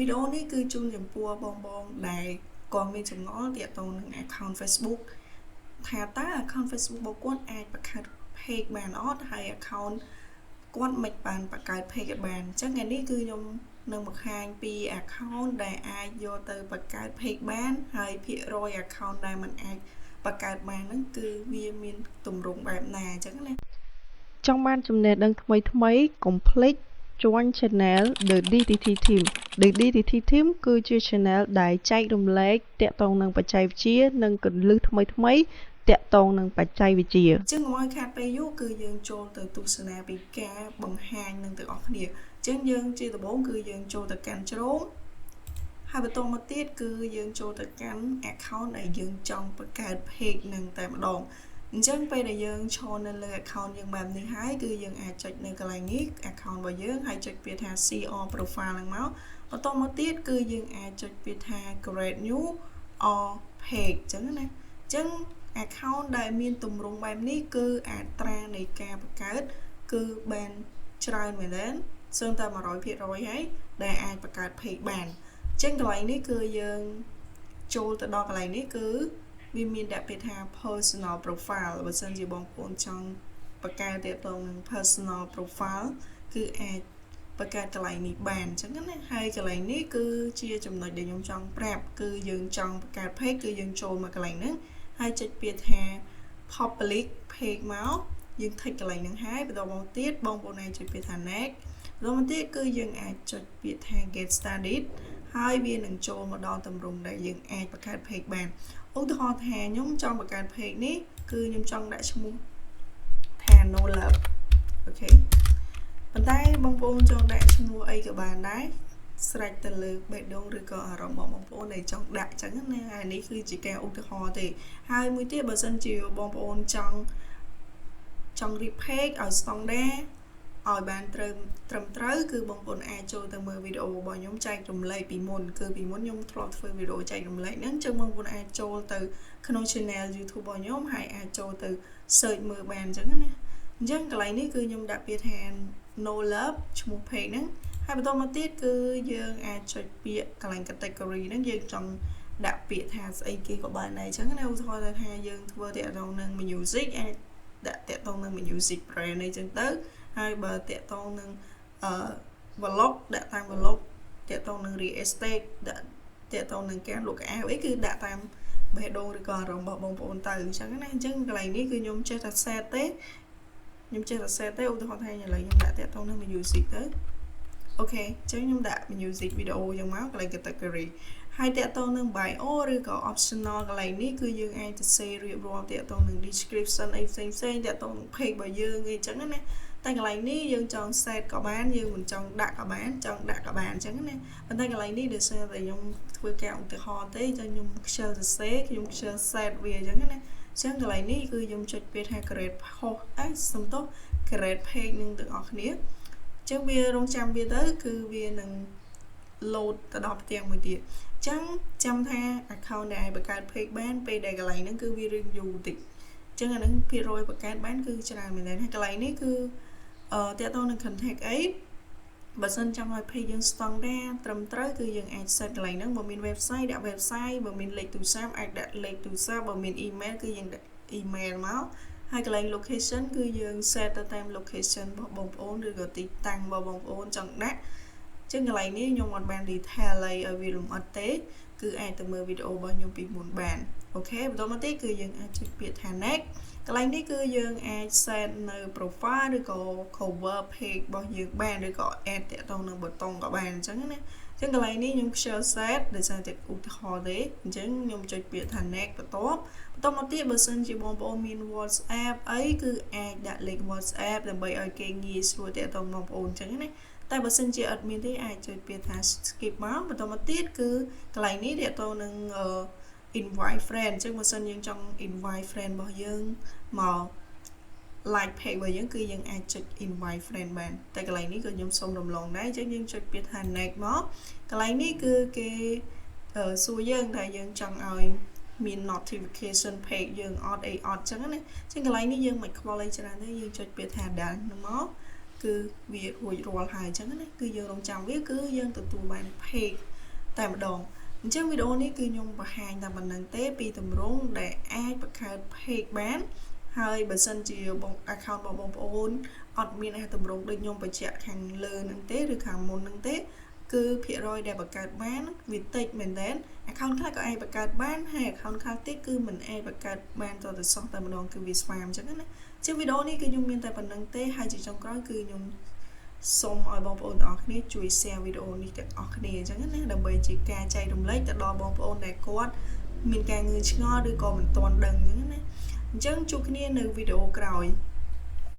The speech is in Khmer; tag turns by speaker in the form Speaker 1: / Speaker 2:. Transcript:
Speaker 1: video này cứ chung dùm bùa bong bong đại còn mình chụp ngó tiệt tông ng account Facebook thà ta account Facebook bao quát ai bạc khai page bàn ót hay account quát mạch bàn bạc khai page bàn chắc ngàyนี้คือnhung nâng một hàng pi account đại ai vô từ bạc khai page bán hay phía rồi account đại mình ai bạc khai bàn nó cứ vi miền tùm rụng bài nà chắc này
Speaker 2: trong ban chùm nè đăng mấy complete join channel The DTT Team The DTT Team គឺជា channel ដែលចែករំលែកតាក់ទងនឹងបច្ចេកវិទ្យានិងគន្លឹះថ្មីតាក់ទងនឹងបច្ចេកវិទ្យា
Speaker 1: ចឹងមកខាត់ពេលយូគឺយើងចូលទៅទស្សនាពីការបង្ហាញនឹងទាំងអស់គ្នាចឹងយើងជាដំបូងគឺយើងចូលទៅកាន់ជ្រោមហើយបន្តមកទៀតគឺយើងចូលទៅកាន់ account ដែលយើងចង់បង្កើត page នឹងតែម្ដងអញ្ចឹងពេលដែលយើងឈរនៅលើ account យើងបែបនេះហើយគឺយើងអាចចុចនៅកន្លែងនេះ account របស់យើងហើយចុចពាក្យថា CR profile ហ្នឹងមកបន្តមកទៀតគឺយើងអាចចុចពាក្យថា create new or page អញ្ចឹងណាអញ្ចឹង account ដែលមានទម្រង់បែបនេះគឺអត្រានៃការបង្កើតគឺបានច្រើនមែនទេសឹងតែ 100% ហើយដែលអាចបង្កើត page បានអញ្ចឹងកន្លែងនេះគឺយើងចូលទៅដល់កន្លែងនេះគឺវាមានដាក់ពាក្យថា personal profile បើសិនជាបងប្អូនចង់បង្កើតទាក់ទងនឹង personal profile គឺអាចបង្កើតកន្លែងនេះបានអញ្ចឹងណាហើយកន្លែងនេះគឺជាចំណុចដែលខ្ញុំចង់ប្រាប់គឺយើងចង់បង្កើត page គឺយើងចូលមកកន្លែងហ្នឹងហើយចុចពាក្យថា public page មកយើង click កន្លែងហ្នឹងហើយបន្តមកទៀតបងប្អូនអាចចុចពាក្យថា next បន្តមកទៀតគឺយើងអាចចុចពាក្យថា get started ហើយវានឹងចូលមកដល់ទម្រង់ដែលយើងអាចបង្កើត page បានឧទាហរណ៍ថាខ្ញុំចង់បង្កើត page នេះគឺខ្ញុំចង់ដាក់ឈ្មោះថា no love អូខេប៉ុន្តែបងប្អូនចង់ដាក់ឈ្មោះអីក៏បានដែរស្រេចទៅលើបេះដូងឬក៏អារម្មណ៍របស់បងប្អូនដែលចង់ដាក់អញ្ចឹងណាហើយនេះគឺជាការឧទាហរណ៍ទេហើយមួយទៀតបើសិនជាបងប្អូនចង់រៀប page ឲ្យស្តង់ដាឲ្យបានត្រឹមត្រូវគឺបងប្អូនអាចចូលទៅមើលវីដេអូរបស់ខ្ញុំចែករំលែកពីមុនគឺពីមុនខ្ញុំធ្លាប់ធ្វើវីដេអូចែករំលែកហ្នឹងចឹងបងប្អូនអាចចូលទៅក្នុង channel YouTube របស់ខ្ញុំហើយអាចចូលទៅ search មើលបានអញ្ចឹងណាអញ្ចឹងកន្លែងនេះគឺខ្ញុំដាក់ពាក្យថា no love ឈ្មោះ page ហ្នឹងហើយបន្តមកទៀតគឺយើងអាចចុចពាក្យកន្លែង category ហ្នឹងយើងចង់ដាក់ពាក្យថាស្អីគេក៏បានដែរអញ្ចឹងណាឧទាហរណ៍ថាយើងធ្វើតាក់ទងនឹង music អាចដាក់តាក់ទងនឹង music brand អីចឹងទៅហើយបើតាក់ទងនឹងvlog ដាក់តាម vlog តាក់ទងនឹង real estate ដាក់តាក់ទងនឹងការលក់កៅអៅអីគឺដាក់តាមបេះដូងឬក៏អារម្មណ៍របស់បងប្អូនទៅអញ្ចឹងណាអញ្ចឹងកន្លែងនេះគឺខ្ញុំចេះតែ set ទេខ្ញុំចេះតែ set ទេឧទាហរណ៍ថាឥឡូវខ្ញុំដាក់តាក់ទងនឹង music ទៅអូខេអញ្ចឹងខ្ញុំដាក់ music video យ៉ាងមកកន្លែង category ហើយតាក់ទងនឹង bio ឬក៏ optional កន្លែងនេះគឺយើងអាចទៅ say រៀបរាប់តាក់ទងនឹង description អីផ្សេងតាក់ទងនឹង page របស់យើងអីអញ្ចឹងណាតែកន្លែងនេះយើងចង់ set ក៏បានយើងមិនចង់ដាក់ក៏បានចង់ដាក់ក៏បានអញ្ចឹងណាប៉ុន្តែកន្លែងនេះដោយសារតែខ្ញុំធ្វើការឧទាហរណ៍ទេចឹងខ្ញុំខ្ជិលសរសេរខ្ញុំខ្ជិល set វាអញ្ចឹងណាអញ្ចឹងកន្លែងនេះគឺខ្ញុំចុចពាក្យថា create post សំទោស create page នឹងទាំងអស់គ្នាអញ្ចឹងវារងចាំវាទៅគឺវានឹង load ទៅដល់ផ្ទាំងមួយទៀតអញ្ចឹងចាំថា account ដែលបង្កើត page បានពេលដែលកន្លែងហ្នឹងគឺវារៀងយូរតិចអញ្ចឹងអានឹងភាគរយបង្កើតបានគឺច្រើនមែនទេហើយកន្លែងនេះគឺតាក់ទងនឹង contact អីបើសិនចង់ឲ្យ page យើង standard ត្រឹមត្រូវគឺយើងអាច set កន្លែងហ្នឹងបើមាន website ដាក់ website បើមានលេខទូរស័ព្ទអាចដាក់លេខទូរស័ព្ទបើមាន email គឺយើងដាក់ email មកហើយកន្លែង location គឺយើង set ទៅតាម location របស់បងប្អូនឬក៏ទីតាំងរបស់បងប្អូនចង់ដាក់ចឹងកន្លែងនេះខ្ញុំអត់បាន detail ឲ្យវាលម្អិតទេគឺអាចទៅមើលវីដេអូរបស់ខ្ញុំពីមុនបានអូខេបន្តមកទៀតគឺយើងអាចចុចពាក្យថា next កន្លែងនេះគឺយើងអាច set នៅ profile ឬក៏ cover page របស់យើងបានឬក៏ add តាក់ទងនឹងប៊ូតុងក៏បានអញ្ចឹងណាអញ្ចឹងកន្លែងនេះខ្ញុំខ្ជិល set ដោយសារតែឧទាហរណ៍ទេអញ្ចឹងខ្ញុំចុចពាក្យថា next បន្តមកទៀតបើសិនជាបងប្អូនមាន WhatsApp អីគឺអាចដាក់លេខ WhatsApp ដើម្បីឲ្យគេងាយស្រួលតាក់ទងបងប្អូនអញ្ចឹងណាតែបើសិនជាអត់មានទេអាចចុចពាក្យថា skip មកបន្តមកទៀតគឺកន្លែងនេះតាក់ទងនឹងinvite friend អញ្ចឹងបើសិនយើងចង់ invite friend របស់យើងមក like page របស់យើងគឺយើងអាចចុច invite friend បានតែកន្លែងនេះគឺខ្ញុំសូមរំលងដែរអញ្ចឹងយើងចុចពាក្យថា next មកកន្លែងនេះគឺគេសួរយើងថាយើងចង់ឲ្យមាន notification page យើងអត់អីអត់អញ្ចឹងណាអញ្ចឹងកន្លែងនេះយើងមិនខ្វល់អីច្រើនទេយើងចុចពាក្យថា done មក គឺវារួចរាល់ហើយអញ្ចឹងណាគឺយើងរងចាំវាគឺយើងទទួលបាន page តែម្ដងអញ្ចឹងវីដេអូនេះគឺខ្ញុំបង្ហាញតែប៉ុណ្្នឹងទេពីទម្រង់ដែលអាចបង្កើត page បានហើយបើសិនជាបង account របស់បងប្អូនអត់មានទម្រង់ដូចខ្ញុំបញ្ជាក់ខាងលើហ្នឹងទេឬខាងមុនហ្នឹងទេគឺភាគរយដែលបង្កើតបានវាតិចមែនទែន account ខ្លះក៏អាចបង្កើតបានហើយ account ខ្លះទៀតគឺមិនអាចបង្កើតបានតទៅសោះតែម្ដងគឺវាស្វាមអញ្ចឹងណាជាវីដេអូនេះគឺខ្ញុំមានតែប៉ុណ្្នឹងទេហើយជាចុងក្រោយគឺខ្ញុំសូមឲ្យបងប្អូនទាំងអស់គ្នាជួយ share វីដេអូនេះទាំងអស់គ្នាអញ្ចឹងណាដើម្បីជាការចែករំលែកទៅដល់បងប្អូនដែលគាត់មានការងឿងឆ្ងល់ឬក៏មិនទាន់ដឹងអញ្ចឹងណាអញ្ចឹងជួបគ្នានៅវីដេអូក្រោយ